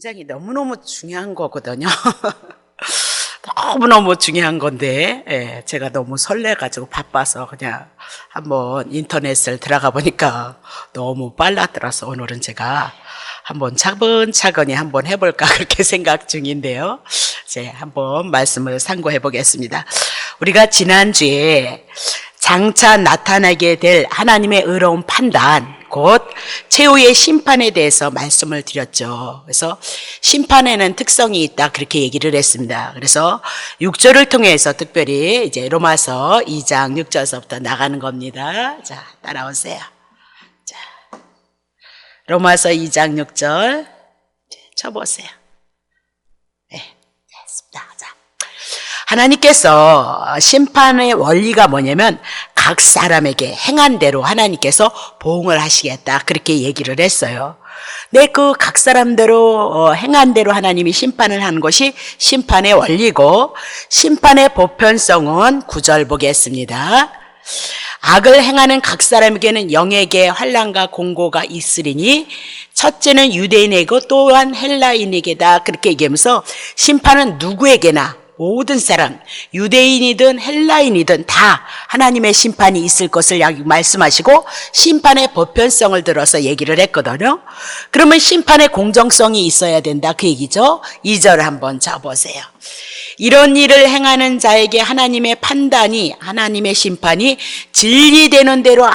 굉장히 너무너무 중요한 거거든요. 너무너무 중요한 건데, 예, 제가 너무 설레가지고 바빠서 그냥 한번 인터넷을 들어가 보니까 너무 빨라들어서 오늘은 제가 한번 차근차근히 한번 해볼까 그렇게 생각 중인데요. 이제 한번 말씀을 상고해 보겠습니다. 우리가 지난주에 장차 나타나게 될 하나님의 의로운 판단, 곧 최후의 심판에 대해서 말씀을 드렸죠. 그래서 심판에는 특성이 있다 그렇게 얘기를 했습니다. 그래서 6절을 통해서 특별히 이제 로마서 2장 6절서부터 나가는 겁니다. 자, 따라오세요. 자, 로마서 2장 6절 쳐보세요. 네, 됐습니다. 자, 하나님께서 심판의 원리가 뭐냐면 각 사람에게 행한 대로 하나님께서 보응을 하시겠다 그렇게 얘기를 했어요. 네, 그 각 사람대로 행한 대로 하나님이 심판을 하는 것이 심판의 원리고, 심판의 보편성은 9절 보겠습니다. 악을 행하는 각 사람에게는 영에게 환난과 공고가 있으리니 첫째는 유대인에게 또한 헬라인에게다 그렇게 얘기하면서 심판은 누구에게나 모든 사람, 유대인이든 헬라인이든 다 하나님의 심판이 있을 것을 말씀하시고 심판의 보편성을 들어서 얘기를 했거든요. 그러면 심판의 공정성이 있어야 된다 그 얘기죠. 2절 한번 쳐보세요. 이런 일을 행하는 자에게 하나님의 판단이, 하나님의 심판이 진리되는 대로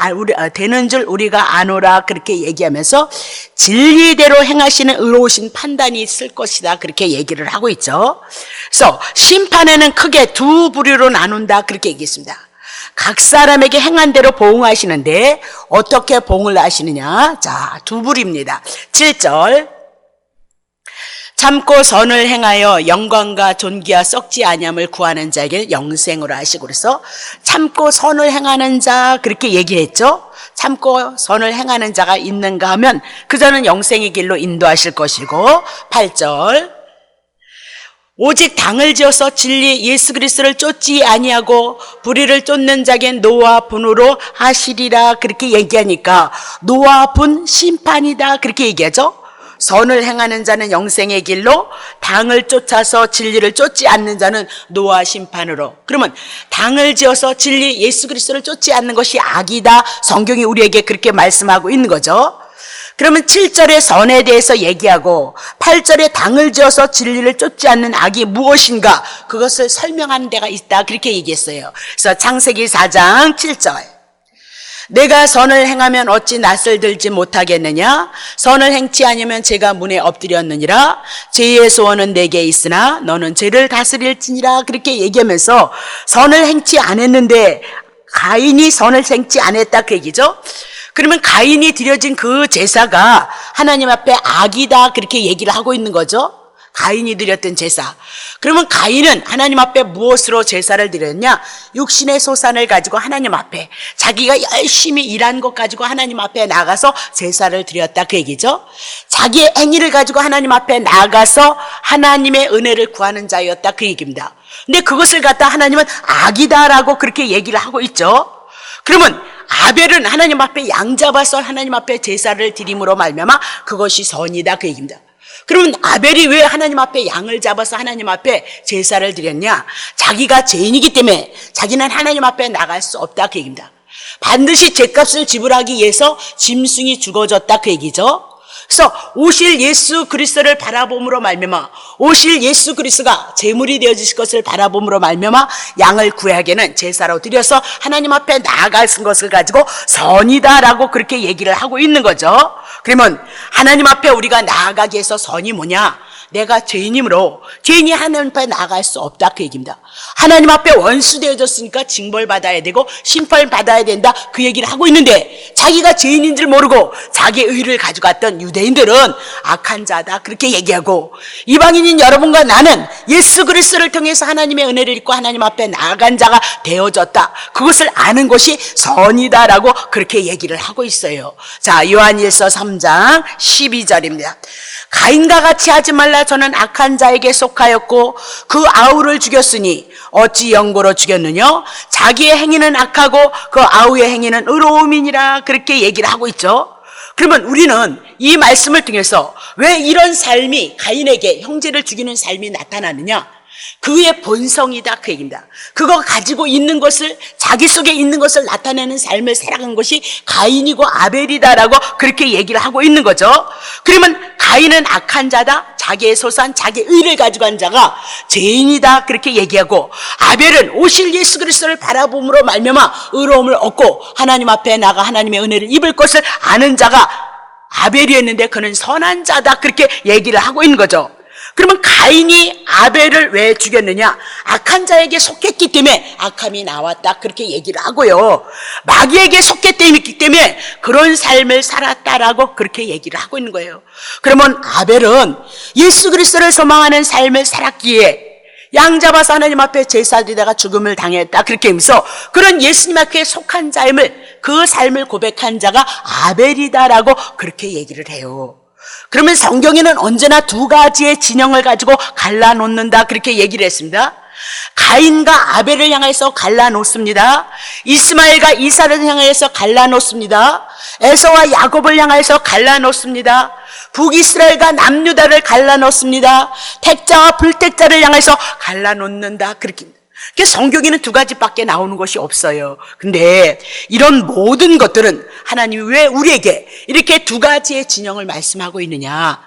되는 줄 우리가 아노라 그렇게 얘기하면서 진리대로 행하시는 의로우신 판단이 있을 것이다 그렇게 얘기를 하고 있죠. 그래서 심판에는 크게 두 부류로 나눈다 그렇게 얘기했습니다. 각 사람에게 행한 대로 보응하시는데 어떻게 보응을 하시느냐? 자, 두 부류입니다. 7절 참고 선을 행하여 영광과 존귀와 썩지 아니함을 구하는 자에게 영생으로 하시고, 그래서 참고 선을 행하는 자 그렇게 얘기했죠. 참고 선을 행하는 자가 있는가 하면 그저는 영생의 길로 인도하실 것이고, 8절 오직 당을 지어서 진리 예수 그리스도를 쫓지 아니하고 불의를 쫓는 자에겐 노와 분으로 하시리라 그렇게 얘기하니까 노와 분 심판이다 그렇게 얘기하죠. 선을 행하는 자는 영생의 길로, 당을 쫓아서 진리를 쫓지 않는 자는 노와 심판으로. 그러면 당을 지어서 진리 예수 그리스도를 쫓지 않는 것이 악이다, 성경이 우리에게 그렇게 말씀하고 있는 거죠. 그러면 7절에 선에 대해서 얘기하고 8절에 당을 지어서 진리를 쫓지 않는 악이 무엇인가 그것을 설명하는 데가 있다 그렇게 얘기했어요. 그래서 창세기 4장 7절 내가 선을 행하면 어찌 낯을 들지 못하겠느냐? 선을 행치 아니면 제가 문에 엎드렸느니라. 죄의 소원은 내게 있으나 너는 죄를 다스릴지니라 그렇게 얘기하면서 선을 행치 않았는데 가인이 선을 행치 않았다 그 얘기죠. 그러면 가인이 드려진 그 제사가 하나님 앞에 악이다 그렇게 얘기를 하고 있는 거죠. 가인이 드렸던 제사. 그러면 가인은 하나님 앞에 무엇으로 제사를 드렸냐? 육신의 소산을 가지고 하나님 앞에 자기가 열심히 일한 것 가지고 하나님 앞에 나가서 제사를 드렸다 그 얘기죠. 자기의 행위를 가지고 하나님 앞에 나가서 하나님의 은혜를 구하는 자였다 그 얘기입니다. 근데 그것을 갖다 하나님은 악이다라고 그렇게 얘기를 하고 있죠. 그러면 아벨은 하나님 앞에 양 잡아서 하나님 앞에 제사를 드림으로 말미암아 그것이 선이다 그 얘기입니다. 그러면 아벨이 왜 하나님 앞에 양을 잡아서 하나님 앞에 제사를 드렸냐? 자기가 죄인이기 때문에 자기는 하나님 앞에 나갈 수 없다 그 얘기입니다. 반드시 죄값을 지불하기 위해서 짐승이 죽어졌다 그 얘기죠. 그래서 오실 예수 그리스도를 바라봄으로 말미암아, 오실 예수 그리스도가 제물이 되어주실 것을 바라봄으로 말미암아 양을 구약에는 제사로 드려서 하나님 앞에 나아갈 것을 가지고 선이다라고 그렇게 얘기를 하고 있는 거죠. 그러면 하나님 앞에 우리가 나아가기 위해서 선이 뭐냐? 내가 죄인이므로 죄인이 하나님 앞에 나아갈 수 없다 그 얘기입니다. 하나님 앞에 원수 되어졌으니까 징벌 받아야 되고 심판 받아야 된다 그 얘기를 하고 있는데 자기가 죄인인 줄 모르고 자기의 의를 가져갔던 유대인들은 악한 자다 그렇게 얘기하고, 이방인인 여러분과 나는 예수 그리스도를 통해서 하나님의 은혜를 입고 하나님 앞에 나아간 자가 되어졌다, 그것을 아는 것이 선이다라고 그렇게 얘기를 하고 있어요. 자, 요한일서 3장 12절입니다. 가인과 같이 하지 말라. 저는 악한 자에게 속하였고 그 아우를 죽였으니 어찌 영고로 죽였느냐? 자기의 행위는 악하고 그 아우의 행위는 의로움이니라 그렇게 얘기를 하고 있죠. 그러면 우리는 이 말씀을 통해서 왜 이런 삶이 가인에게 형제를 죽이는 삶이 나타나느냐? 그의 본성이다 그 얘기입니다. 그거 가지고 있는 것을, 자기 속에 있는 것을 나타내는 삶을 살아간 것이 가인이고 아벨이다라고 그렇게 얘기를 하고 있는 거죠. 그러면 가인은 악한 자다, 자기의 소산, 자기의 의를 가지고 한 자가 죄인이다 그렇게 얘기하고, 아벨은 오실 예수 그리스도를 바라봄으로 말미암아 의로움을 얻고 하나님 앞에 나가 하나님의 은혜를 입을 것을 아는 자가 아벨이었는데 그는 선한 자다 그렇게 얘기를 하고 있는 거죠. 그러면 가인이 아벨을 왜 죽였느냐? 악한 자에게 속했기 때문에 악함이 나왔다 그렇게 얘기를 하고요, 마귀에게 속했기 때문에 그런 삶을 살았다라고 그렇게 얘기를 하고 있는 거예요. 그러면 아벨은 예수 그리스도를 소망하는 삶을 살았기에 양 잡아서 하나님 앞에 제사드리다가 죽음을 당했다 그렇게 하면서 그런 예수님 앞에 속한 삶을, 그 삶을 고백한 자가 아벨이다라고 그렇게 얘기를 해요. 그러면 성경에는 언제나 두 가지의 진영을 가지고 갈라놓는다 그렇게 얘기를 했습니다. 가인과 아벨을 향해서 갈라놓습니다. 이스마엘과 이삭을 향해서 갈라놓습니다. 에서와 야곱을 향해서 갈라놓습니다. 북이스라엘과 남유다를 갈라놓습니다. 택자와 불택자를 향해서 갈라놓는다 그렇게. 성경에는 두 가지밖에 나오는 것이 없어요. 근데 이런 모든 것들은 하나님이 왜 우리에게 이렇게 두 가지의 진영을 말씀하고 있느냐?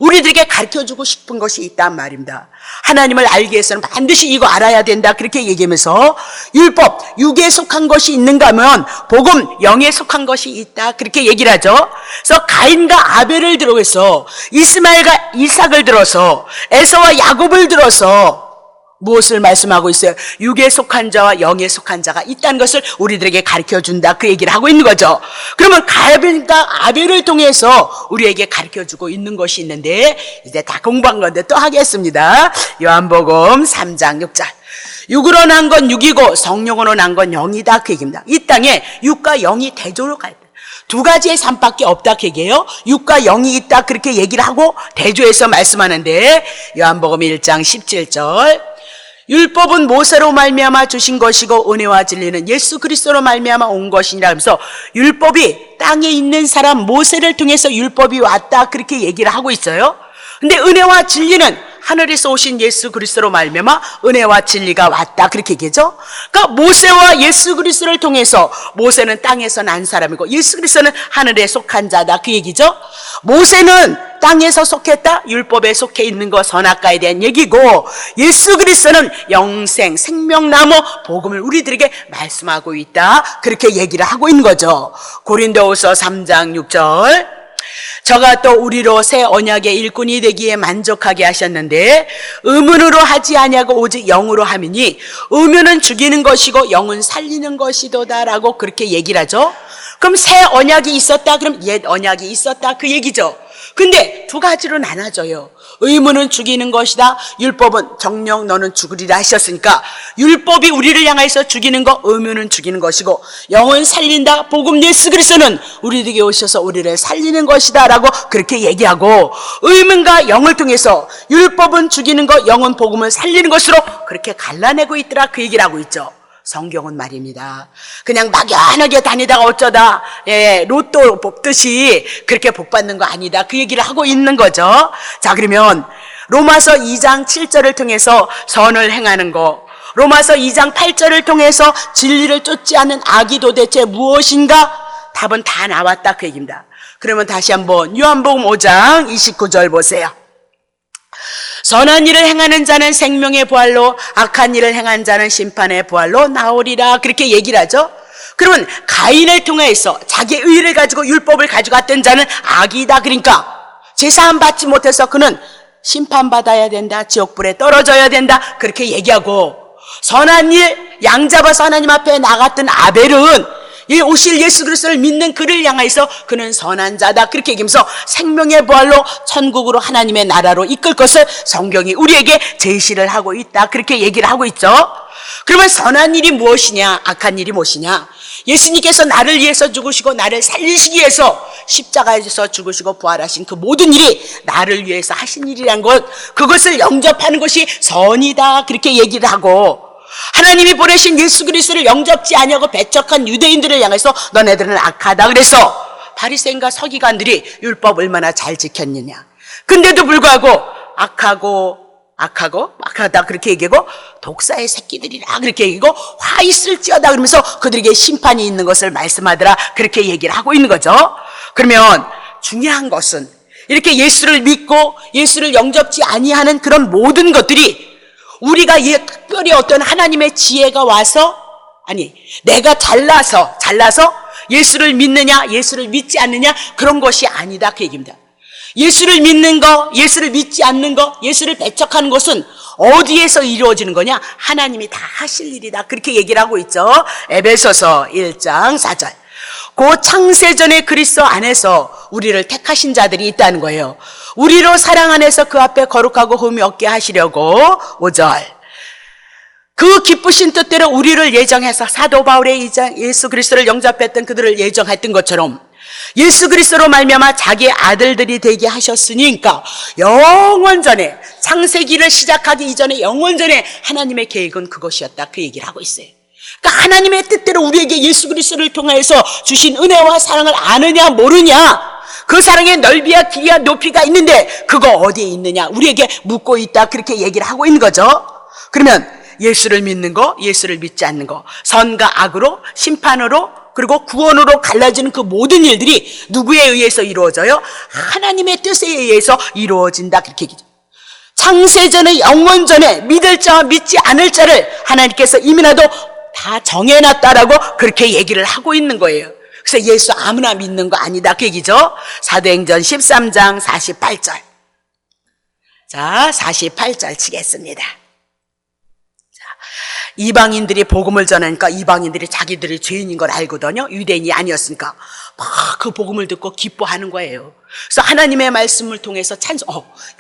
우리들에게 가르쳐주고 싶은 것이 있단 말입니다. 하나님을 알기 위해서는 반드시 이거 알아야 된다 그렇게 얘기하면서, 율법, 육에 속한 것이 있는가 하면 복음, 영에 속한 것이 있다 그렇게 얘기를 하죠. 그래서 가인과 아벨을 들어서, 이스마엘과 이삭을 들어서, 에서와 야곱을 들어서 무엇을 말씀하고 있어요? 육에 속한 자와 영에 속한 자가 있다는 것을 우리들에게 가르쳐준다 그 얘기를 하고 있는 거죠. 그러면 가인과 아벨을 통해서 우리에게 가르쳐주고 있는 것이 있는데, 이제 다 공부한 건데 또 하겠습니다. 요한복음 3장 6절. 육으로 난 건 육이고 성령으로 난 건 영이다 그 얘기입니다. 이 땅에 육과 영이 대조로 갈 때 두 가지의 삶밖에 없다 그 얘기예요. 육과 영이 있다 그렇게 얘기를 하고 대조해서 말씀하는데, 요한복음 1장 17절. 율법은 모세로 말미암아 주신 것이고 은혜와 진리는 예수 그리스도로 말미암아 온 것이니라 하면서, 율법이 땅에 있는 사람 모세를 통해서 율법이 왔다 그렇게 얘기를 하고 있어요. 근데 은혜와 진리는 하늘에서 오신 예수 그리스도로 말미암아 은혜와 진리가 왔다 그렇게 얘기죠. 그러니까 모세와 예수 그리스도를 통해서, 모세는 땅에서 난 사람이고 예수 그리스도는 하늘에 속한 자다 그 얘기죠. 모세는 땅에서 속했다, 율법에 속해 있는 거, 선악과에 대한 얘기고, 예수 그리스도는 영생, 생명나무, 복음을 우리들에게 말씀하고 있다 그렇게 얘기를 하고 있는 거죠. 고린도후서 3장 6절. 저가 또 우리로 새 언약의 일꾼이 되기에 만족하게 하셨는데 의문으로 하지 아니하고 오직 영으로 함이니 의문은 죽이는 것이고 영은 살리는 것이도다라고 그렇게 얘기를 하죠. 그럼 새 언약이 있었다, 그럼 옛 언약이 있었다 그 얘기죠. 근데 두 가지로 나눠져요. 의문은 죽이는 것이다, 율법은 정녕 너는 죽으리라 하셨으니까 율법이 우리를 향해서 죽이는 거, 의문은 죽이는 것이고, 영은 살린다, 복음 예수 그리스도는 우리에게 오셔서 우리를 살리는 것이다 라고 그렇게 얘기하고, 의문과 영을 통해서 율법은 죽이는 것, 영은 복음을 살리는 것으로 그렇게 갈라내고 있더라 그 얘기를 하고 있죠. 성경은 말입니다. 그냥 막연하게 다니다가 어쩌다 로또 뽑듯이 그렇게 복 받는 거 아니다 그 얘기를 하고 있는 거죠. 자, 그러면 로마서 2장 7절을 통해서 선을 행하는 거, 로마서 2장 8절을 통해서 진리를 쫓지 않는 악이 도대체 무엇인가? 답은 다 나왔다 그 얘기입니다. 그러면 다시 한번 요한복음 5장 29절 보세요. 선한 일을 행하는 자는 생명의 부활로, 악한 일을 행한 자는 심판의 부활로 나오리라 그렇게 얘기를 하죠. 그러면 가인을 통해서 자기의 의를 가지고 율법을 가져갔던 자는 악이다, 그러니까 제사함 받지 못해서 그는 심판받아야 된다, 지옥불에 떨어져야 된다 그렇게 얘기하고, 선한 일 양 잡아서 하나님 앞에 나갔던 아벨은 이 오실 예수 그리스도를 믿는 그를 향해서 그는 선한 자다 그렇게 얘기하면서 생명의 부활로 천국으로 하나님의 나라로 이끌 것을 성경이 우리에게 제시를 하고 있다 그렇게 얘기를 하고 있죠. 그러면 선한 일이 무엇이냐, 악한 일이 무엇이냐? 예수님께서 나를 위해서 죽으시고 나를 살리시기 위해서 십자가에서 죽으시고 부활하신 그 모든 일이 나를 위해서 하신 일이란 것, 그것을 영접하는 것이 선이다 그렇게 얘기를 하고, 하나님이 보내신 예수 그리스도를 영접지 아니하고 배척한 유대인들을 향해서 너네들은 악하다 그래서 바리새인과 서기관들이 율법 얼마나 잘 지켰느냐. 근데도 불구하고 악하다 그렇게 얘기하고 독사의 새끼들이라 그렇게 얘기하고 화 있을지어다 그러면서 그들에게 심판이 있는 것을 말씀하더라 그렇게 얘기를 하고 있는 거죠. 그러면 중요한 것은 이렇게 예수를 믿고 예수를 영접지 아니하는 그런 모든 것들이 우리가 특별히 어떤 하나님의 지혜가 와서 내가 잘나서 예수를 믿느냐 예수를 믿지 않느냐 그런 것이 아니다 그 얘기입니다. 예수를 믿는 거, 예수를 믿지 않는 거, 예수를 배척하는 것은 어디에서 이루어지는 거냐? 하나님이 다 하실 일이다 그렇게 얘기를 하고 있죠. 에베소서 1장 4절. 그 창세전에 그리스도 안에서 우리를 택하신 자들이 있다는 거예요. 우리로 사랑 안에서 그 앞에 거룩하고 흠이 없게 하시려고 5절. 그 기쁘신 뜻대로 우리를 예정해서 사도 바울의 예수 그리스도를 영접했던 그들을 예정했던 것처럼 예수 그리스도로 말미암아 자기의 아들들이 되게 하셨으니까 영원 전에 창세기를 시작하기 이전에 영원 전에 하나님의 계획은 그것이었다 그 얘기를 하고 있어요. 그러니까 하나님의 뜻대로 우리에게 예수 그리스도를 통해서 주신 은혜와 사랑을 아느냐 모르냐 그 사랑의 넓이와 길이와 높이가 있는데 그거 어디에 있느냐 우리에게 묻고 있다 그렇게 얘기를 하고 있는 거죠. 그러면 예수를 믿는 거 예수를 믿지 않는 거 선과 악으로 심판으로 그리고 구원으로 갈라지는 그 모든 일들이 누구에 의해서 이루어져요? 하나님의 뜻에 의해서 이루어진다 그렇게 얘기죠. 창세전에 영원전에 믿을 자와 믿지 않을 자를 하나님께서 이미나도 다 정해놨다라고 그렇게 얘기를 하고 있는 거예요. 그래서 예수 아무나 믿는 거 아니다 그 얘기죠. 사도행전 13장 48절. 자 48절 치겠습니다. 이방인들이 복음을 전하니까 이방인들이 자기들이 죄인인 걸 알거든요. 유대인이 아니었으니까 막 그 복음을 듣고 기뻐하는 거예요. 그래서 하나님의 말씀을 통해서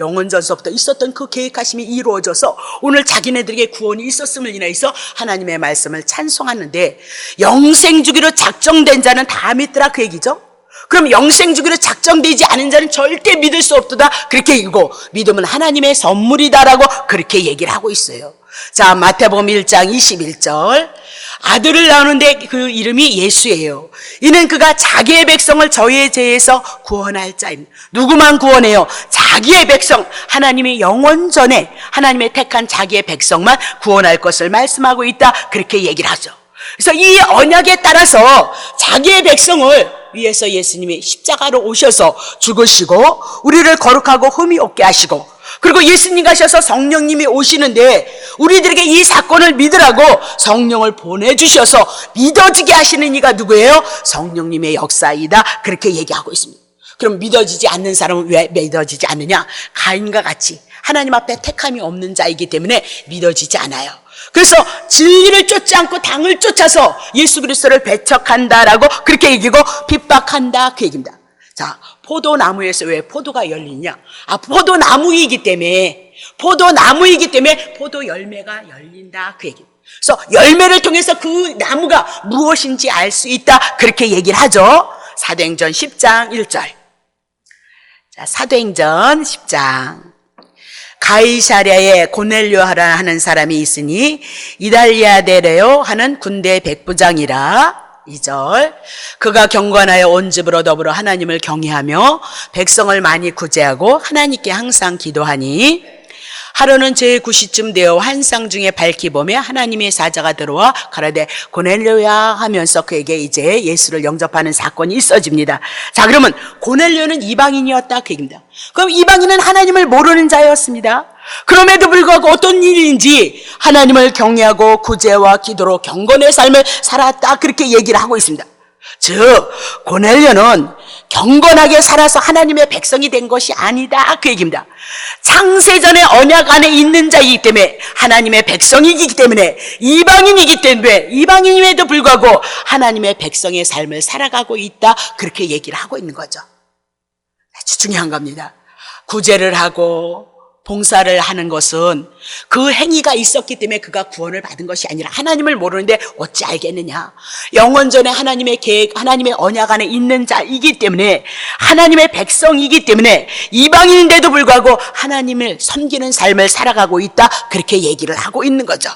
영원전서부터 있었던 그 계획하심이 이루어져서 오늘 자기네들에게 구원이 있었음을 인해서 하나님의 말씀을 찬송하는데 영생주기로 작정된 자는 다 믿더라 그 얘기죠. 그럼 영생주기로 작정되지 않은 자는 절대 믿을 수 없도다 그렇게 얘기고 믿음은 하나님의 선물이다라고 그렇게 얘기를 하고 있어요. 자 마태복음 1장 21절. 아들을 낳았는데 그 이름이 예수예요. 이는 그가 자기의 백성을 저희의 죄에서 구원할 자입니다. 누구만 구원해요? 자기의 백성. 하나님이 영원전에 하나님의 택한 자기의 백성만 구원할 것을 말씀하고 있다 그렇게 얘기를 하죠. 그래서 이 언약에 따라서 자기의 백성을 위해서 예수님이 십자가로 오셔서 죽으시고 우리를 거룩하고 흠이 없게 하시고 그리고 예수님 가셔서 성령님이 오시는데 우리들에게 이 사건을 믿으라고 성령을 보내주셔서 믿어지게 하시는 이가 누구예요? 성령님의 역사이다 그렇게 얘기하고 있습니다. 그럼 믿어지지 않는 사람은 왜 믿어지지 않느냐? 가인과 같이 하나님 앞에 택함이 없는 자이기 때문에 믿어지지 않아요. 그래서 진리를 쫓지 않고 당을 쫓아서 예수 그리스도를 배척한다라고 그렇게 얘기하고 핍박한다 그 얘기입니다. 자, 포도나무에서 왜 포도가 열리냐? 포도나무이기 때문에 포도 열매가 열린다 그 얘기. 그래서 열매를 통해서 그 나무가 무엇인지 알 수 있다 그렇게 얘기를 하죠. 사도행전 10장 1절. 자, 사도행전 10장. 가이사랴에 고넬료하라 하는 사람이 있으니 이달리아 데레오 하는 군대 백부장이라. 2절. 그가 경건하여 온 집으로 더불어 하나님을 경외하며 백성을 많이 구제하고 하나님께 항상 기도하니 하루는 제9시쯤 되어 환상 중에 밝히 보며 하나님의 사자가 들어와 가라되 고넬료야 하면서 그에게 이제 예수를 영접하는 사건이 있어집니다. 자, 그러면 고넬료는 이방인이었다 그 얘기입니다. 그럼 이방인은 하나님을 모르는 자였습니다. 그럼에도 불구하고 어떤 일인지 하나님을 경외하고 구제와 기도로 경건의 삶을 살았다 그렇게 얘기를 하고 있습니다. 즉 고넬료는 경건하게 살아서 하나님의 백성이 된 것이 아니다 그 얘기입니다. 창세전의 언약 안에 있는 자이기 때문에 하나님의 백성이기 때문에 이방인이기 때문에 이방인임에도 불구하고 하나님의 백성의 삶을 살아가고 있다 그렇게 얘기를 하고 있는 거죠. 아주 중요한 겁니다. 구제를 하고 봉사를 하는 것은 그 행위가 있었기 때문에 그가 구원을 받은 것이 아니라 하나님을 모르는데 어찌 알겠느냐. 영원전에 하나님의 계획, 하나님의 언약 안에 있는 자이기 때문에 하나님의 백성이기 때문에 이방인인데도 불구하고 하나님을 섬기는 삶을 살아가고 있다 그렇게 얘기를 하고 있는 거죠.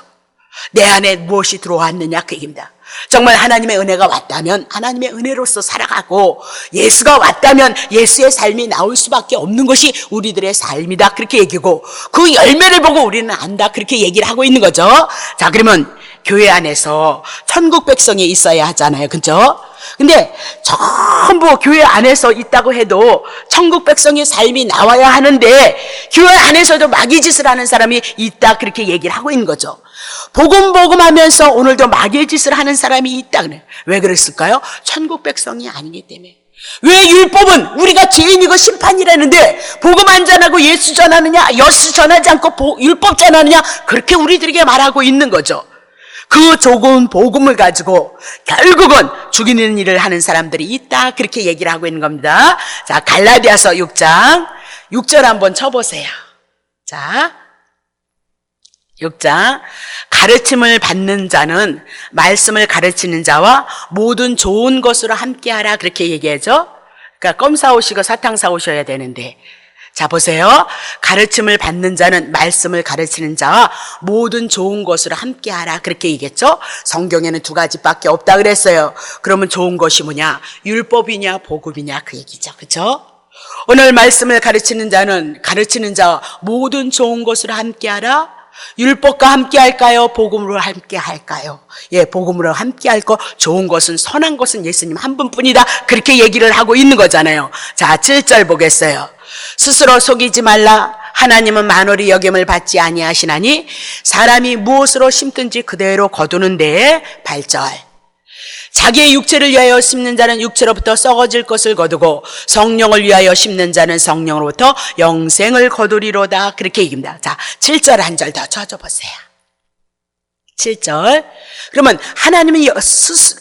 내 안에 무엇이 들어왔느냐 그 얘기입니다. 정말 하나님의 은혜가 왔다면 하나님의 은혜로서 살아가고, 예수가 왔다면 예수의 삶이 나올 수밖에 없는 것이 우리들의 삶이다 그렇게 얘기고, 그 열매를 보고 우리는 안다 그렇게 얘기를 하고 있는 거죠. 자, 그러면 교회 안에서 천국 백성이 있어야 하잖아요, 그렇죠? 근데 전부 교회 안에서 있다고 해도 천국 백성의 삶이 나와야 하는데, 교회 안에서도 마귀 짓을 하는 사람이 있다 그렇게 얘기를 하고 있는 거죠. 복음 하면서 오늘도 마귀의 짓을 하는 사람이 있다 그래요. 왜 그랬을까요? 천국 백성이 아니기 때문에. 왜 율법은 우리가 죄인이고 심판이라는데 복음 안 전하고 예수 전하느냐, 예수 전하지 않고 율법 전하느냐, 그렇게 우리들에게 말하고 있는 거죠. 그 좋은 복음을 가지고 결국은 죽이는 일을 하는 사람들이 있다 그렇게 얘기를 하고 있는 겁니다. 자, 갈라디아서 6장 6절 한번 쳐보세요. 자, 6장, 가르침을 받는 자는 말씀을 가르치는 자와 모든 좋은 것으로 함께하라 그렇게 얘기하죠. 그러니까 껌 사오시고 사탕 사오셔야 되는데, 자 보세요. 가르침을 받는 자는 말씀을 가르치는 자와 모든 좋은 것으로 함께하라 그렇게 얘기했죠. 성경에는 두 가지밖에 없다 그랬어요. 그러면 좋은 것이 뭐냐? 율법이냐 복음이냐 그 얘기죠, 그렇죠? 오늘 말씀을 가르치는 자는 가르치는 자와 모든 좋은 것으로 함께하라. 율법과 함께 할까요? 복음으로 함께 할까요? 예, 복음으로 함께 할 거, 좋은 것은, 선한 것은 예수님 한 분뿐이다 그렇게 얘기를 하고 있는 거잖아요. 자, 7절 보겠어요. 스스로 속이지 말라. 하나님은 만월이 여김을 받지 아니하시나니 사람이 무엇으로 심든지 그대로 거두는데. 8절. 자기의 육체를 위하여 심는 자는 육체로부터 썩어질 것을 거두고 성령을 위하여 심는 자는 성령으로부터 영생을 거두리로다 그렇게 얘기합니다. 자, 7절 한 절 더 쳐줘보세요. 7절. 그러면 하나님이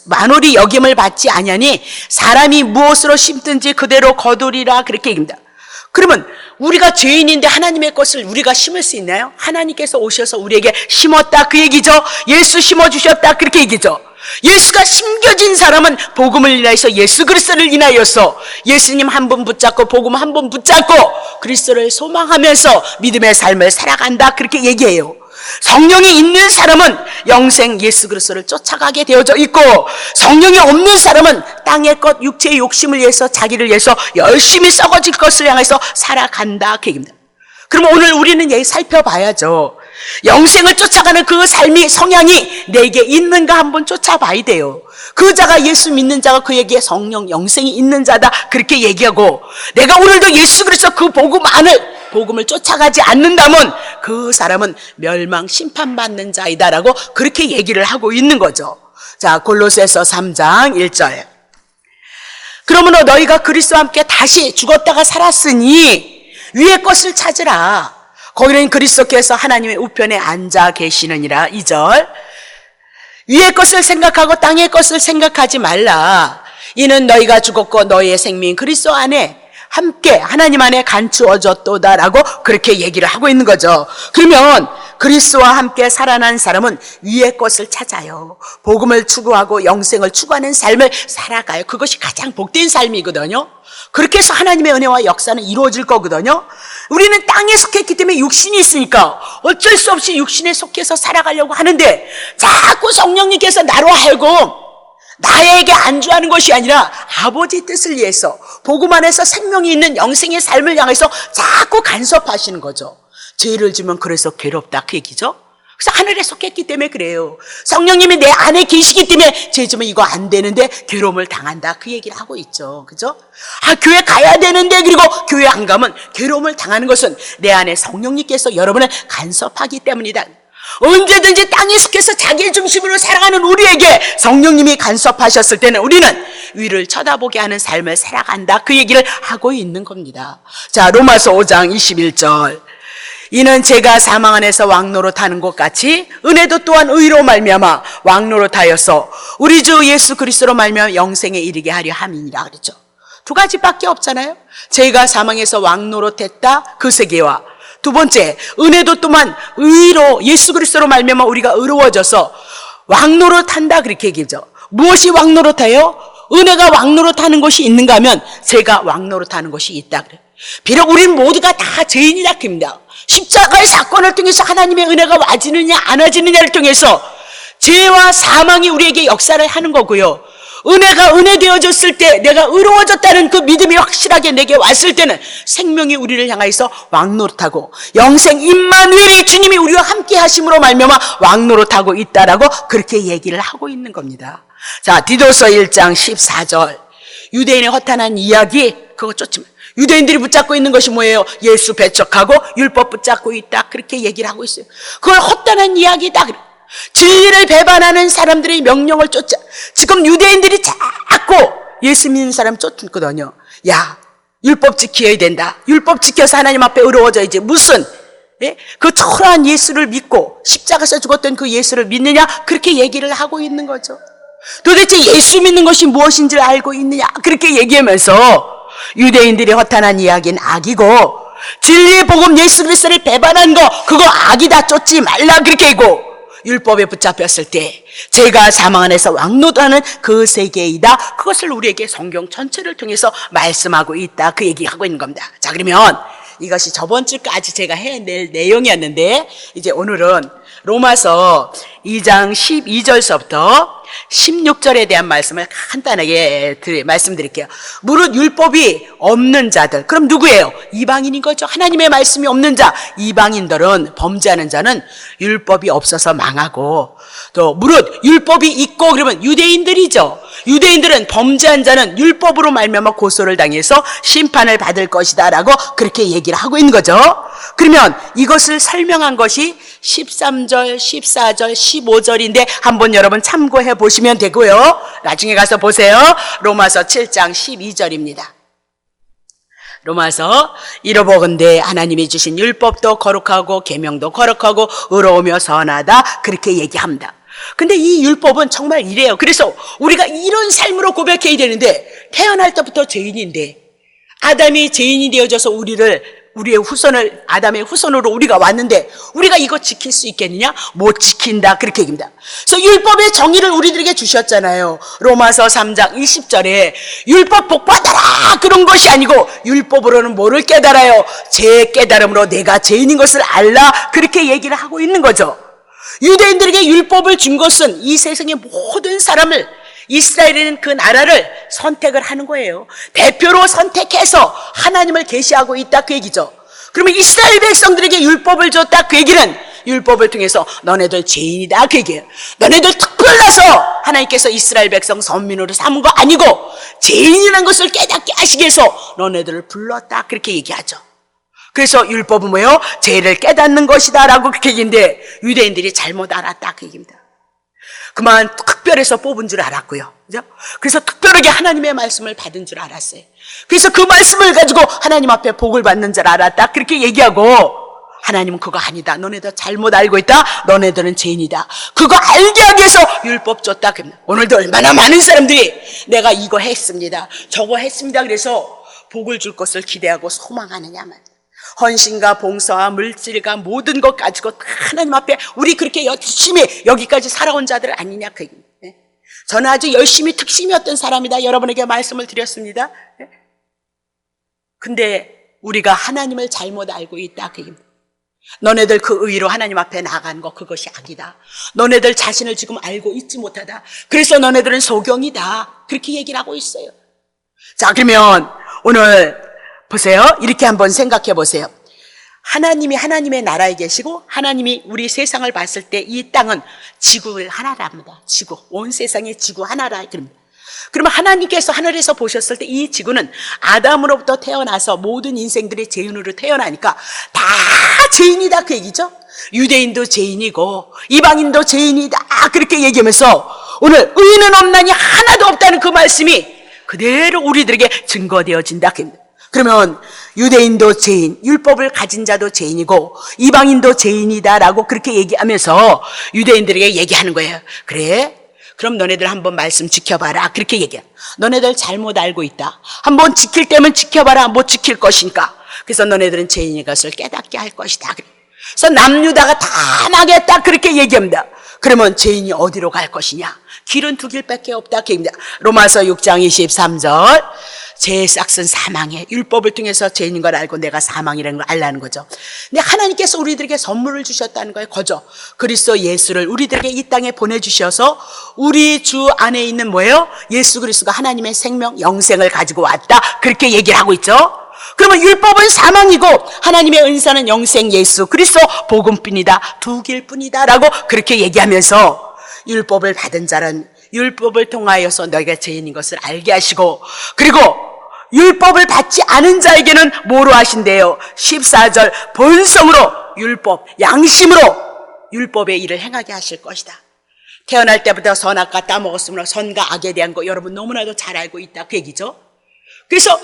만월이 여김을 받지 아니하니 사람이 무엇으로 심든지 그대로 거두리라 그렇게 얘기합니다. 그러면 우리가 죄인인데 하나님의 것을 우리가 심을 수 있나요? 하나님께서 오셔서 우리에게 심었다 그 얘기죠. 예수 심어주셨다 그렇게 얘기죠. 예수가 심겨진 사람은 복음을 인하여서 예수 그리스도를 인하여서 예수님 한 분 붙잡고 복음 한 분 붙잡고 그리스도를 소망하면서 믿음의 삶을 살아간다 그렇게 얘기해요. 성령이 있는 사람은 영생 예수 그리스도를 쫓아가게 되어져 있고, 성령이 없는 사람은 땅의 것 육체의 욕심을 위해서 자기를 위해서 열심히 썩어질 것을 향해서 살아간다 그 얘기입니다. 그럼 오늘 우리는 여기 살펴봐야죠. 영생을 쫓아가는 그 삶이 성향이 내게 있는가 한번 쫓아봐야 돼요. 그 자가 예수 믿는 자가 그에게 성령 영생이 있는 자다 그렇게 얘기하고, 내가 오늘도 예수 그리스도 그 복음을 쫓아가지 않는다면 그 사람은 멸망 심판받는 자이다라고 그렇게 얘기를 하고 있는 거죠. 자, 골로새서 3장 1절. 그러므로 너희가 그리스도와 함께 다시 죽었다가 살았으니 위의 것을 찾으라. 거기는 그리스도께서 하나님의 우편에 앉아 계시느니라. 2절. 위의 것을 생각하고 땅의 것을 생각하지 말라. 이는 너희가 죽었고 너희의 생명인 그리스도 안에 함께 하나님 안에 감추어졌도다라고 그렇게 얘기를 하고 있는 거죠. 그러면 그리스도와 함께 살아난 사람은 위의 것을 찾아요. 복음을 추구하고 영생을 추구하는 삶을 살아가요. 그것이 가장 복된 삶이거든요. 그렇게 해서 하나님의 은혜와 역사는 이루어질 거거든요. 우리는 땅에 속했기 때문에 육신이 있으니까 어쩔 수 없이 육신에 속해서 살아가려고 하는데, 자꾸 성령님께서 나로 하여금 나에게 안주하는 것이 아니라 아버지 뜻을 위해서 복음 안에서 생명이 있는 영생의 삶을 향해서 자꾸 간섭하시는 거죠. 죄를 지면 그래서 괴롭다 그 얘기죠. 그래서 하늘에 속했기 때문에 그래요. 성령님이 내 안에 계시기 때문에 죄 지면 이거 안 되는데 괴로움을 당한다 그 얘기를 하고 있죠. 그죠? 교회 가야 되는데 그리고 교회 안 가면 괴로움을 당하는 것은 내 안에 성령님께서 여러분을 간섭하기 때문이다. 언제든지 땅에 속해서 자기 중심으로 살아가는 우리에게 성령님이 간섭하셨을 때는 우리는 위를 쳐다보게 하는 삶을 살아간다 그 얘기를 하고 있는 겁니다. 자, 로마서 5장 21절. 이는 제가 사망 안에서 왕노릇하는 것 같이 은혜도 또한 의로 말미암아 왕노릇하여서 우리 주 예수 그리스도로 말미암아 영생에 이르게 하려 함이니라 그랬죠. 두 가지밖에 없잖아요. 제가 사망에서 왕노릇했다 그 세계와, 두 번째 은혜도 또한 의로 예수 그리스도로 말미암아 우리가 의로워져서 왕노릇한다 그렇게 얘기죠. 무엇이 왕노릇해요? 은혜가 왕노릇하는 것이 있는가 하면 제가 왕노릇하는 것이 있다 그래요. 비록 우리는 모두가 다 죄인이라 합니다. 십자가의 사건을 통해서 하나님의 은혜가 와지느냐 안 와지느냐를 통해서 죄와 사망이 우리에게 역사를 하는 거고요. 은혜가 은혜 되어졌을 때 내가 의로워졌다는 그 믿음이 확실하게 내게 왔을 때는 생명이 우리를 향하여서 왕노릇하고 영생 임마누엘의 주님이 우리와 함께 하심으로 말미암아 왕노릇하고 있다라고 그렇게 얘기를 하고 있는 겁니다. 자, 디도서 1장 14절. 유대인의 허탄한 이야기 그거 쫓지 마. 유대인들이 붙잡고 있는 것이 뭐예요? 예수 배척하고 율법 붙잡고 있다. 그렇게 얘기를 하고 있어요. 그걸 허탄한 이야기다. 진리를 배반하는 사람들의 명령을 쫓아. 지금 유대인들이 자꾸 예수 믿는 사람 쫓거든요. 야, 율법 지켜야 된다. 율법 지켜서 하나님 앞에 의로워져야지. 무슨 그 초라한 예수를 믿고 십자가에서 죽었던 그 예수를 믿느냐? 그렇게 얘기를 하고 있는 거죠. 도대체 예수 믿는 것이 무엇인지를 알고 있느냐? 그렇게 얘기하면서 유대인들의 허탄한 이야기는 악이고 진리의 복음 예수 그리스도를 배반한 거 그거 악이다. 쫓지 말라. 그렇게 하고 율법에 붙잡혔을 때 죄가 사망 안에서 왕노릇하는 그 세계이다. 그것을 우리에게 성경 전체를 통해서 말씀하고 있다. 그 얘기하고 있는 겁니다. 자, 그러면 이것이 저번 주까지 제가 해낼 내용이었는데 이제 오늘은 로마서 2장 12절서부터 16절에 대한 말씀을 간단하게 말씀드릴게요. 무릇 율법이 없는 자들, 그럼 누구예요? 이방인인 거죠. 하나님의 말씀이 없는 자, 이방인들은 범죄하는 자는 율법이 없어서 망하고, 또 무릇 율법이 있고 그러면 유대인들이죠. 유대인들은 범죄한 자는 율법으로 말미암아 고소를 당해서 심판을 받을 것이다 라고 그렇게 얘기를 하고 있는 거죠. 그러면 이것을 설명한 것이 13절, 14절, 15절인데 한번 여러분 참고해 보시면 되고요. 나중에 가서 보세요. 로마서 7장 12절입니다. 로마서 이러보건대 하나님이 주신 율법도 거룩하고 계명도 거룩하고 의로우며 선하다 그렇게 얘기합니다. 근데 이 율법은 정말 이래요. 그래서 우리가 이런 삶으로 고백해야 되는데 태어날 때부터 죄인인데 아담이 죄인이 되어져서 우리의 후손을 아담의 후손으로 우리가 왔는데 우리가 이거 지킬 수 있겠느냐? 못 지킨다 그렇게 얘기합니다. 그래서 율법의 정의를 우리들에게 주셨잖아요. 로마서 3장 20절에 율법 복받아라 그런 것이 아니고 율법으로는 뭐를 깨달아요? 제 깨달음으로 내가 죄인인 것을 알라 그렇게 얘기를 하고 있는 거죠. 유대인들에게 율법을 준 것은 이 세상의 모든 사람을 이스라엘이라는 그 나라를 선택을 하는 거예요. 대표로 선택해서 하나님을 계시하고 있다 그 얘기죠. 그러면 이스라엘 백성들에게 율법을 줬다 그 얘기는 율법을 통해서 너네들 죄인이다 그 얘기예요. 너네들 특별나서 하나님께서 이스라엘 백성 선민으로 삼은 거 아니고 죄인이라는 것을 깨닫게 하시기 위해서 너네들을 불렀다 그렇게 얘기하죠. 그래서 율법은 뭐예요? 죄를 깨닫는 것이다 라고 그렇게 얘기인데 유대인들이 잘못 알았다 그 얘기입니다. 그만 특별해서 뽑은 줄 알았고요. 그죠? 그래서 특별하게 하나님의 말씀을 받은 줄 알았어요. 그래서 그 말씀을 가지고 하나님 앞에 복을 받는 줄 알았다. 그렇게 얘기하고 하나님은 그거 아니다. 너네들 잘못 알고 있다. 너네들은 죄인이다. 그거 알게 하기 위해서 율법 줬다. 오늘도 얼마나 많은 사람들이 내가 이거 했습니다. 저거 했습니다. 그래서 복을 줄 것을 기대하고 소망하느냐만. 헌신과 봉사와 물질과 모든 것 가지고 하나님 앞에 우리 그렇게 열심히 여기까지 살아온 자들 아니냐 그 얘기입니다. 저는 아주 열심히 특심이었던 사람이다 여러분에게 말씀을 드렸습니다. 근데 우리가 하나님을 잘못 알고 있다 그 얘기입니다. 너네들 그 의로 하나님 앞에 나간 거 그것이 악이다. 너네들 자신을 지금 알고 있지 못하다. 그래서 너네들은 소경이다. 그렇게 얘기를 하고 있어요. 자, 그러면 오늘 보세요. 이렇게 한번 생각해 보세요. 하나님이 하나님의 나라에 계시고 하나님이 우리 세상을 봤을 때 이 땅은 지구 하나랍니다. 지구, 온 세상의 지구 하나라. 그러면 하나님께서 하늘에서 보셨을 때 이 지구는 아담으로부터 태어나서 모든 인생들이 죄인으로 태어나니까 다 죄인이다 그 얘기죠. 유대인도 죄인이고 이방인도 죄인이다 그렇게 얘기하면서 오늘 의인은 없나니 하나도 없다는 그 말씀이 그대로 우리들에게 증거되어진다 그 얘기입니다. 그러면 유대인도 죄인, 율법을 가진 자도 죄인이고 이방인도 죄인이다라고 그렇게 얘기하면서 유대인들에게 얘기하는 거예요. 그래? 그럼 너네들 한번 말씀 지켜봐라. 그렇게 얘기해요. 너네들 잘못 알고 있다. 한번 지킬 때면 지켜봐라. 못 지킬 것인가? 그래서 너네들은 죄인의 것을 깨닫게 할 것이다. 그래서 남유다가 다 나겠다. 그렇게 얘기합니다. 그러면 죄인이 어디로 갈 것이냐? 길은 두 길밖에 없다. 로마서 6장 23절 죄의 싹은 사망이에요. 율법을 통해서 죄인인 걸 알고 내가 사망이라는 걸 알라는 거죠. 근데 하나님께서 우리들에게 선물을 주셨다는 거예요. 거저 그리스도 예수를 우리들에게 이 땅에 보내주셔서 우리 주 안에 있는 뭐예요? 예수 그리스도가 하나님의 생명, 영생을 가지고 왔다. 그렇게 얘기를 하고 있죠. 그러면 율법은 사망이고 하나님의 은사는 영생 예수 그리스도 복음뿐이다. 두 길뿐이다 라고 그렇게 얘기하면서 율법을 받은 자는 율법을 통하여서 너희가 죄인인 것을 알게 하시고, 그리고 율법을 받지 않은 자에게는 뭐로 하신대요? 14절 본성으로 율법, 양심으로 율법의 일을 행하게 하실 것이다. 태어날 때부터 선악과 따먹었으므로 선과 악에 대한 거 여러분 너무나도 잘 알고 있다 그 얘기죠. 그래서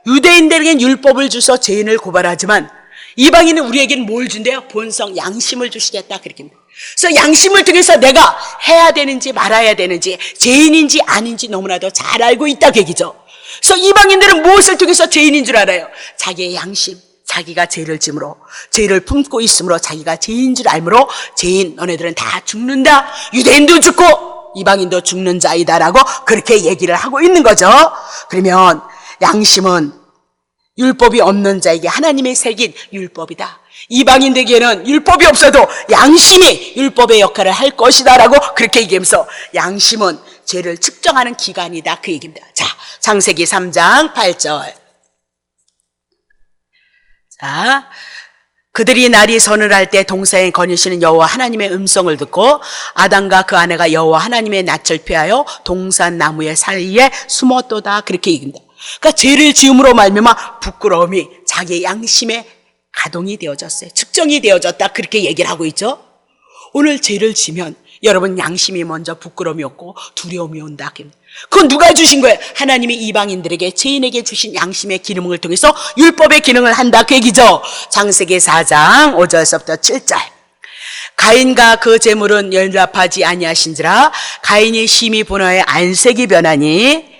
유대인들에게는 율법을 주서 죄인을 고발하지만 이방인은 우리에게는 뭘 준대요? 본성, 양심을 주시겠다 그렇게 합니다. 그래서 양심을 통해서 내가 해야 되는지 말아야 되는지 죄인인지 아닌지 너무나도 잘 알고 있다 그 얘기죠. 그래서 이방인들은 무엇을 통해서 죄인인 줄 알아요? 자기의 양심, 자기가 죄를 짐으로, 죄를 품고 있으므로 자기가 죄인인 줄 알므로 죄인 너네들은 다 죽는다. 유대인도 죽고 이방인도 죽는 자이다라고 그렇게 얘기를 하고 있는 거죠. 그러면 양심은 율법이 없는 자에게 하나님의 새긴 율법이다. 이방인들에게는 율법이 없어도 양심이 율법의 역할을 할 것이다 라고 그렇게 얘기하면서 양심은 죄를 측정하는 기관이다 그 얘기입니다. 자, 창세기 3장 8절. 자, 그들이 날이 서늘할 때 동산에 거니시는 여호와 하나님의 음성을 듣고 아담과 그 아내가 여호와 하나님의 낯을 피하여 동산 나무의 사이에 숨었도다 그렇게 얘기합니다. 그러니까 죄를 지음으로 말미암아 부끄러움이 자기의 양심에 가동이 되어졌어요. 측정이 되어졌다 그렇게 얘기를 하고 있죠. 오늘 죄를 지면 여러분 양심이 먼저 부끄러움이 없고 두려움이 온다. 그건 누가 주신 거예요? 하나님이 이방인들에게 죄인에게 주신 양심의 기능을 통해서 율법의 기능을 한다 그 얘기죠. 창세기 4장 5절서부터 7절. 가인과 그 재물은 연락하지 아니하신지라 가인이 심히 분하여 안색이 변하니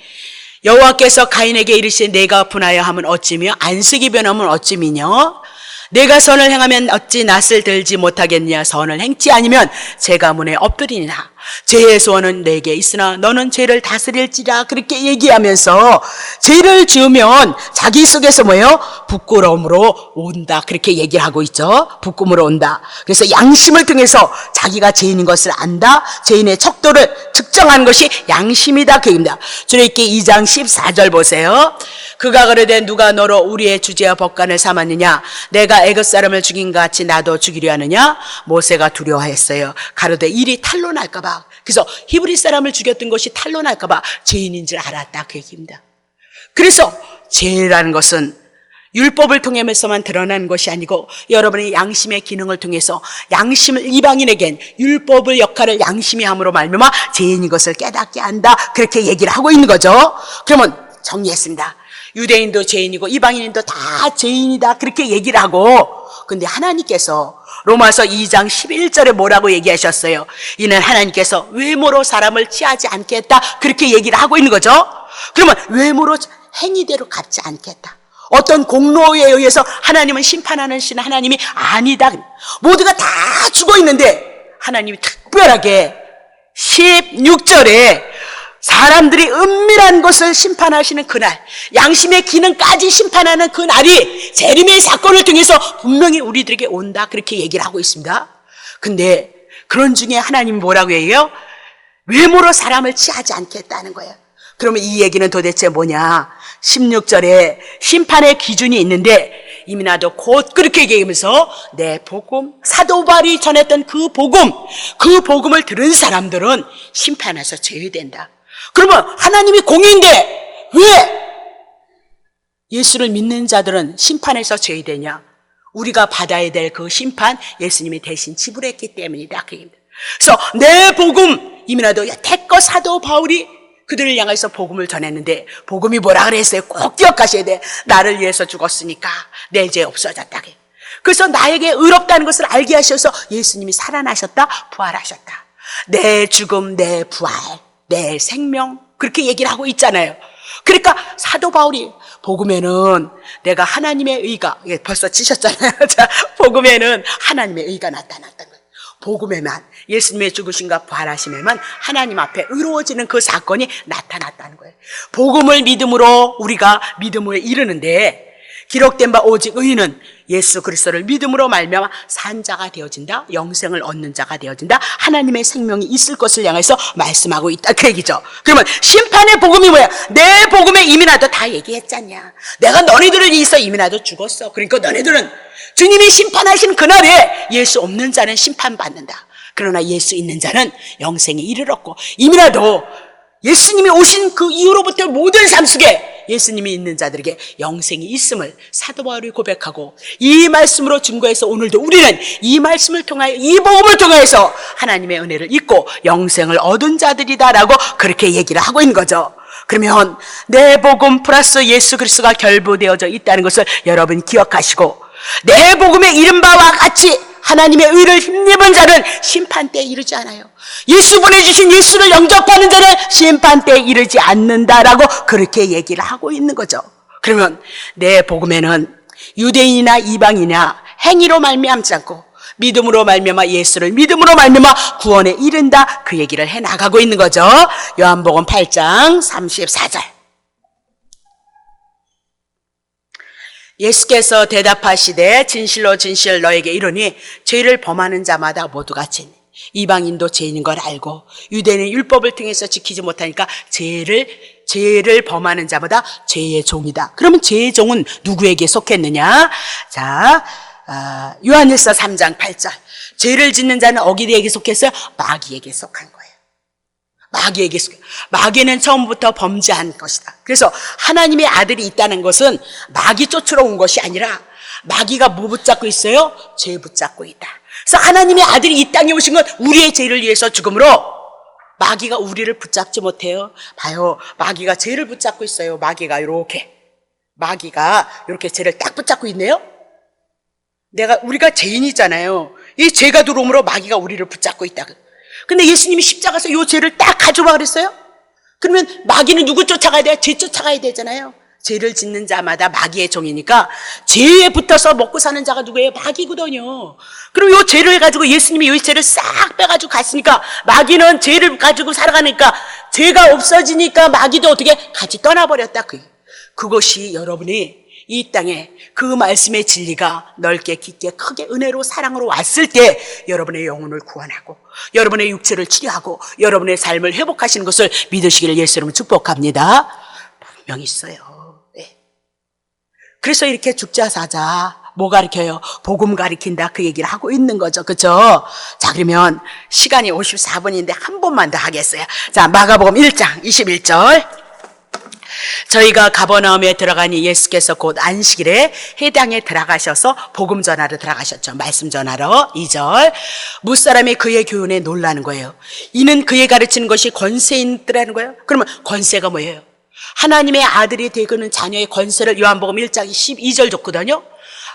여호와께서 가인에게 이르시되 내가 분하여 하면 어찌며 안색이 변하면 어찌미뇨? 내가 선을 행하면 어찌 낯을 들지 못하겠냐? 선을 행치 아니면 제가 문에 엎드리니라. 죄의 소원은 내게 있으나 너는 죄를 다스릴지라 그렇게 얘기하면서 죄를 지으면 자기 속에서 뭐예요? 부끄러움으로 온다 그렇게 얘기를 하고 있죠. 부끄러움으로 온다. 그래서 양심을 통해서 자기가 죄인인 것을 안다. 죄인의 척도를 측정하는 것이 양심이다 그 얘기입니다. 출애굽기 2장 14절 보세요. 그가 그러되 누가 너로 우리의 주제와 법관을 삼았느냐? 내가 애굽 사람을 죽인 것 같이 나도 죽이려 하느냐? 모세가 두려워했어요. 가로되 일이 탄로날까 봐. 그래서 히브리 사람을 죽였던 것이 탄로날까 봐 죄인인 줄 알았다 그 얘기입니다. 그래서 죄라는 것은 율법을 통해서만 드러나는 것이 아니고 여러분의 양심의 기능을 통해서 양심을 이방인에겐 율법의 역할을 양심이 함으로 말미암아 죄인인 것을 깨닫게 한다 그렇게 얘기를 하고 있는 거죠. 그러면 정리했습니다. 유대인도 죄인이고 이방인도 다 죄인이다 그렇게 얘기를 하고, 근데 하나님께서 로마서 2장 11절에 뭐라고 얘기하셨어요? 이는 하나님께서 외모로 사람을 취하지 않겠다 그렇게 얘기를 하고 있는 거죠. 그러면 외모로 행위대로 갚지 않겠다. 어떤 공로에 의해서 하나님은 심판하는 신 하나님이 아니다. 모두가 다 죽어 있는데 하나님이 특별하게 16절에 사람들이 은밀한 것을 심판하시는 그날, 양심의 기능까지 심판하는 그날이 재림의 사건을 통해서 분명히 우리들에게 온다 그렇게 얘기를 하고 있습니다. 근데 그런 중에 하나님이 뭐라고 해요? 외모로 사람을 취하지 않겠다는 거예요. 그러면 이 얘기는 도대체 뭐냐? 16절에 심판의 기준이 있는데 이미 나도 곧 그렇게 얘기하면서 내 복음, 사도 바울이 전했던 그 복음을 들은 사람들은 심판에서 제외된다. 그러면 하나님이 공의인데 왜 예수를 믿는 자들은 심판에서 제외되냐? 우리가 받아야 될 그 심판 예수님이 대신 지불했기 때문이다. 그래서 내 복음, 이미나도 태꺼 사도 바울이 그들을 향해서 복음을 전했는데 복음이 뭐라 그랬어요? 꼭 기억하셔야 돼. 나를 위해서 죽었으니까 내 죄 없어졌다. 그래서 나에게 의롭다는 것을 알게 하셔서 예수님이 살아나셨다, 부활하셨다. 내 죽음, 내 부활, 내 생명 그렇게 얘기를 하고 있잖아요. 그러니까 사도 바울이 복음에는 내가 하나님의 의가, 벌써 치셨잖아요. 자, 복음에는 하나님의 의가 나타났다는 거예요. 복음에만, 예수님의 죽으심과 부활하심에만 하나님 앞에 의로워지는 그 사건이 나타났다는 거예요. 복음을 믿음으로 우리가 믿음을 이루는데, 기록된 바 오직 의인은 예수 그리스도를 믿음으로 말미암아 산 자가 되어진다, 영생을 얻는 자가 되어진다, 하나님의 생명이 있을 것을 향해서 말씀하고 있다, 그 얘기죠. 그러면 심판의 복음이 뭐야? 내 복음에 이미 나도 다 얘기했잖냐. 내가 너희들을 위해서 이미 나도 죽었어. 그러니까 너희들은 주님이 심판하시는 그날에 예수 없는 자는 심판받는다. 그러나 예수 있는 자는 영생에 이르렀고, 이미 나도 예수님이 오신 그 이후로부터 모든 삶 속에 예수님이 있는 자들에게 영생이 있음을 사도 바울이 고백하고, 이 말씀으로 증거해서 오늘도 우리는 이 말씀을 통하여, 이 복음을 통해서 하나님의 은혜를 입고 영생을 얻은 자들이다라고 그렇게 얘기를 하고 있는 거죠. 그러면 내 복음 플러스 예수 그리스도가 결부되어져 있다는 것을 여러분 기억하시고, 내 복음에 이른 바와 같이 하나님의 의를 힘입은 자는 심판때에 이르지 않아요. 예수 보내주신 예수를 영접하는 자는 심판때에 이르지 않는다라고 그렇게 얘기를 하고 있는 거죠. 그러면 내 복음에는 유대인이나 이방이나 행위로 말미암지 않고 믿음으로 말미암아, 예수를 믿음으로 말미암아 구원에 이른다, 그 얘기를 해나가고 있는 거죠. 요한복음 8장 34절. 예수께서 대답하시되 진실로 진실 너에게 이르니 죄를 범하는 자마다 모두가 죄인, 이방인도 죄인인 걸 알고 유대인은 율법을 통해서 지키지 못하니까 죄를 범하는 자마다 죄의 종이다. 그러면 죄의 종은 누구에게 속했느냐? 자, 요한일서 3장 8절. 죄를 짓는 자는 어디에게 속했어요? 마귀에게 속한 거예요. 마귀에게 속해. 마귀는 처음부터 범죄한 것이다. 그래서 하나님의 아들이 있다는 것은 마귀 쫓으러 온 것이 아니라, 마귀가 뭐 붙잡고 있어요? 죄 붙잡고 있다. 그래서 하나님의 아들이 이 땅에 오신 건 우리의 죄를 위해서 죽음으로, 마귀가 우리를 붙잡지 못해요. 봐요, 마귀가 죄를 붙잡고 있어요. 마귀가 이렇게 죄를 딱 붙잡고 있네요. 우리가 죄인이잖아요. 이 죄가 들어옴으로 마귀가 우리를 붙잡고 있다. 근데 예수님이 십자가에서 이 죄를 딱 가져와 그랬어요? 그러면 마귀는 누구 쫓아가야 돼요? 죄 쫓아가야 되잖아요. 죄를 짓는 자마다 마귀의 종이니까 죄에 붙어서 먹고 사는 자가 누구예요? 마귀거든요. 그럼 이 죄를 가지고 예수님이 이 죄를 싹 빼가지고 갔으니까, 마귀는 죄를 가지고 살아가니까 죄가 없어지니까 마귀도 어떻게 같이 떠나버렸다. 그것이 여러분이 이 땅에 그 말씀의 진리가 넓게 깊게 크게 은혜로 사랑으로 왔을 때 여러분의 영혼을 구원하고 여러분의 육체를 치료하고 여러분의 삶을 회복하시는 것을 믿으시기를 예수 이름으로 축복합니다. 분명히 있어요. 네. 그래서 이렇게 죽자 사자 뭐 가르쳐요? 복음 가르친다, 그 얘기를 하고 있는 거죠. 그렇죠? 자, 그러면 시간이 54분인데 한 번만 더 하겠어요. 자, 마가복음 1장 21절. 저희가 가버나움에 들어가니 예수께서 곧 안식일에 해당에 들어가셔서 복음 전하러 들어가셨죠. 말씀 전하러. 2절. 무사람이 그의 교훈에 놀라는 거예요. 이는 그의 가르치는 것이 권세인들라는 거예요. 그러면 권세가 뭐예요? 하나님의 아들이 되고는 자녀의 권세를 요한복음 1장 12절 줬거든요.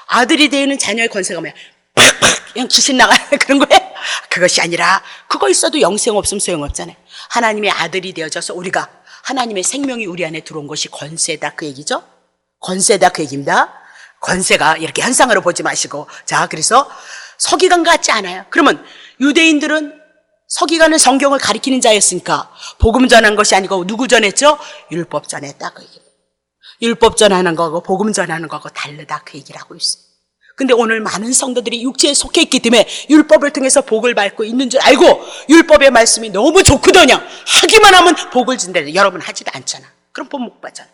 아들이 되는 자녀의 권세가 뭐예요? 팍팍 그냥 귀신 나가는 그런 거예요? 그것이 아니라, 그거 있어도 영생 없으면 소용없잖아요. 하나님의 아들이 되어져서 우리가, 하나님의 생명이 우리 안에 들어온 것이 권세다, 그 얘기죠. 권세다, 그 얘기입니다. 권세가 이렇게 현상으로 보지 마시고. 자, 그래서 서기관 같지 않아요. 그러면 유대인들은 서기관은 성경을 가리키는 자였으니까 복음 전한 것이 아니고 누구 전했죠? 율법 전했다, 그 얘기입니다. 율법 전하는 거고 복음 전하는 거고 다르다, 그 얘기를 하고 있어요. 근데 오늘 많은 성도들이 육체에 속해 있기 때문에 율법을 통해서 복을 받고 있는 줄 알고 율법의 말씀이 너무 좋거든요. 하기만 하면 복을 준대. 여러분 하지도 않잖아. 그럼 복 못 받잖아.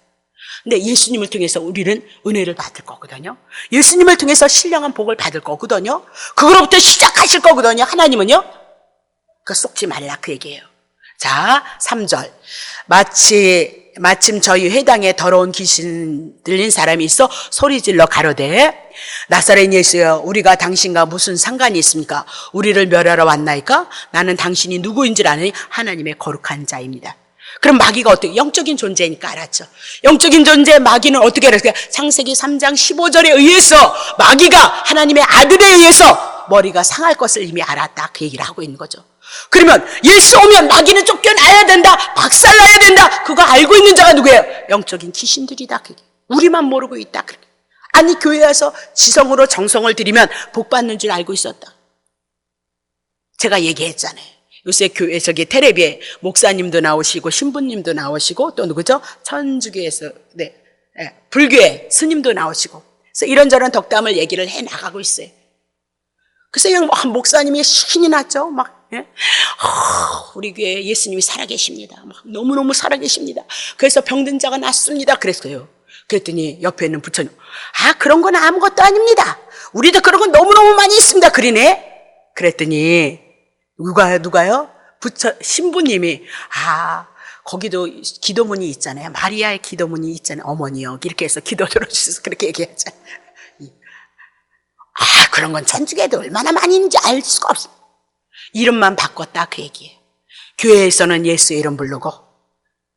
근데 예수님을 통해서 우리는 은혜를 받을 거거든요. 예수님을 통해서 신령한 복을 받을 거거든요. 그거로부터 시작하실 거거든요. 하나님은요. 그거 속지 말라, 그 얘기예요. 자, 3절. 마침 저희 회당에 더러운 귀신 들린 사람이 있어 소리질러 가로되, 나사렛 예수여, 우리가 당신과 무슨 상관이 있습니까? 우리를 멸하러 왔나이까? 나는 당신이 누구인 줄 아느니 하나님의 거룩한 자입니다. 그럼 마귀가 어떻게? 영적인 존재니까 알았죠. 영적인 존재 마귀는 어떻게 알았어요? 창세기 3장 15절에 의해서 마귀가 하나님의 아들에 의해서 머리가 상할 것을 이미 알았다, 그 얘기를 하고 있는 거죠. 그러면 예수 오면 마귀는 쫓겨나야 된다, 박살나야 된다, 그거 알고 있는 자가 누구예요? 영적인 귀신들이다, 그게. 우리만 모르고 있다, 그게. 아니, 교회 와서 지성으로 정성을 들이면 복 받는 줄 알고 있었다. 제가 얘기했잖아요. 요새 교회 저기 텔레비에 목사님도 나오시고 신부님도 나오시고 또 누구죠? 천주교에서 불교에 스님도 나오시고 그래서 이런저런 덕담을 얘기를 해 나가고 있어요. 그래서 목사님이 신이 났죠. 막 우리 교회에 예수님이 살아계십니다. 막 너무너무 살아계십니다. 그래서 병든 자가 낫습니다. 그랬어요. 그랬더니 옆에 있는 부처님, 그런 건 아무것도 아닙니다. 우리도 그런 건 너무너무 많이 있습니다. 그러네. 그랬더니 누가요? 신부님이 거기도 기도문이 있잖아요. 마리아의 기도문이 있잖아요. 어머니요, 이렇게 해서 기도 들어주셔서 그렇게 얘기했잖아요. 그런 건 천주교에도 얼마나 많이 있는지 알 수가 없어. 이름만 바꿨다 그 얘기예요. 교회에서는 예수의 이름 부르고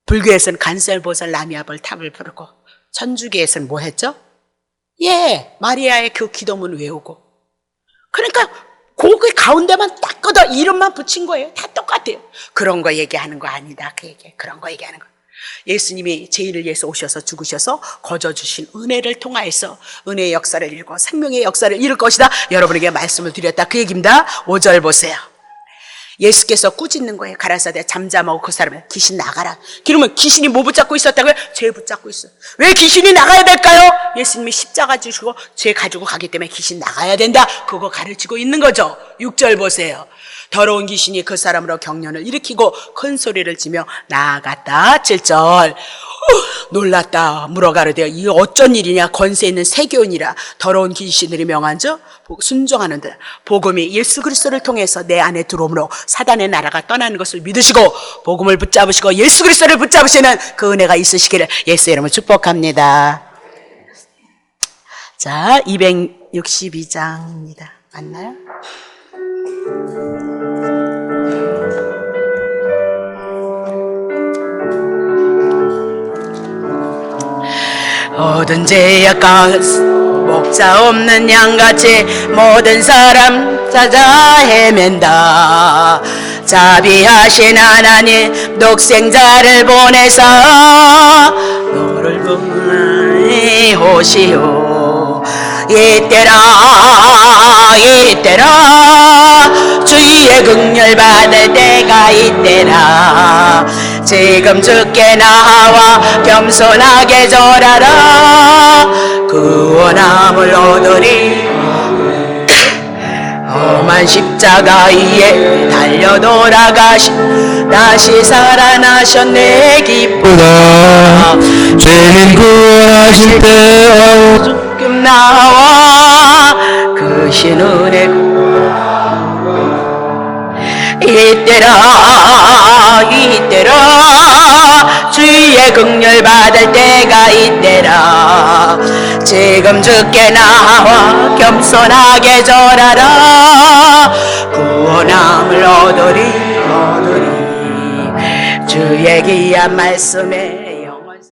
불교에서는 간셀보살 라미아벌 탑을 부르고 천주교에서는 뭐 했죠? 마리아의 그 기도문 외우고. 그러니까 그 가운데만 딱 걷어 이름만 붙인 거예요. 다 똑같아요. 그런 거 얘기하는 거 아니다 그 얘기예요. 그런 거 얘기하는 거. 예수님이 죄인을 위해서 오셔서 죽으셔서 거저 주신 은혜를 통하여서 은혜의 역사를 이루고 생명의 역사를 이룰 것이다. 여러분에게 말씀을 드렸다 그 얘기입니다. 5절 보세요. 예수께서 꾸짖는 거예요. 가라사대 잠잠하고 그 사람을 귀신 나가라. 그러면 귀신이 뭐 붙잡고 있었다고요? 죄 붙잡고 있어요. 왜 귀신이 나가야 될까요? 예수님이 십자가 지시고 죄 가지고 가기 때문에 귀신 나가야 된다. 그거 가르치고 있는 거죠. 6절 보세요. 더러운 귀신이 그 사람으로 경련을 일으키고 큰 소리를 지며 나아갔다. 7절 놀랐다. 물어가르되 이 어쩐 일이냐. 권세 있는 세교인이라 더러운 귀신들이 명한즉 순종하는들 복음이 예수 그리스도를 통해서 내 안에 들어오므로 사단의 나라가 떠나는 것을 믿으시고 복음을 붙잡으시고 예수 그리스도를 붙잡으시는 그 은혜가 있으시기를 예수의 이름으로 축복합니다. 자, 262장입니다. 맞나요? 모든 죄악과 목자 없는 양같이 모든 사람 찾아 헤맨다. 자비하신 하나님 독생자를 보내사 너를 보내오시오. 이때라 주의 긍휼 받을 때가 이때라. 지금 주께 나와 겸손하게 절하라. 구원함을 얻으리. 험한 십자가 위에 달려 돌아가시 다시 살아나셨네. 기쁘다. 죄인 구원하실 때 주님 나와 그 신은혜 이때라 주의 긍휼 받을 때가 이때라. 지금 주께 나와 겸손하게 절하라. 구원함을 얻으리 주의 귀한 말씀에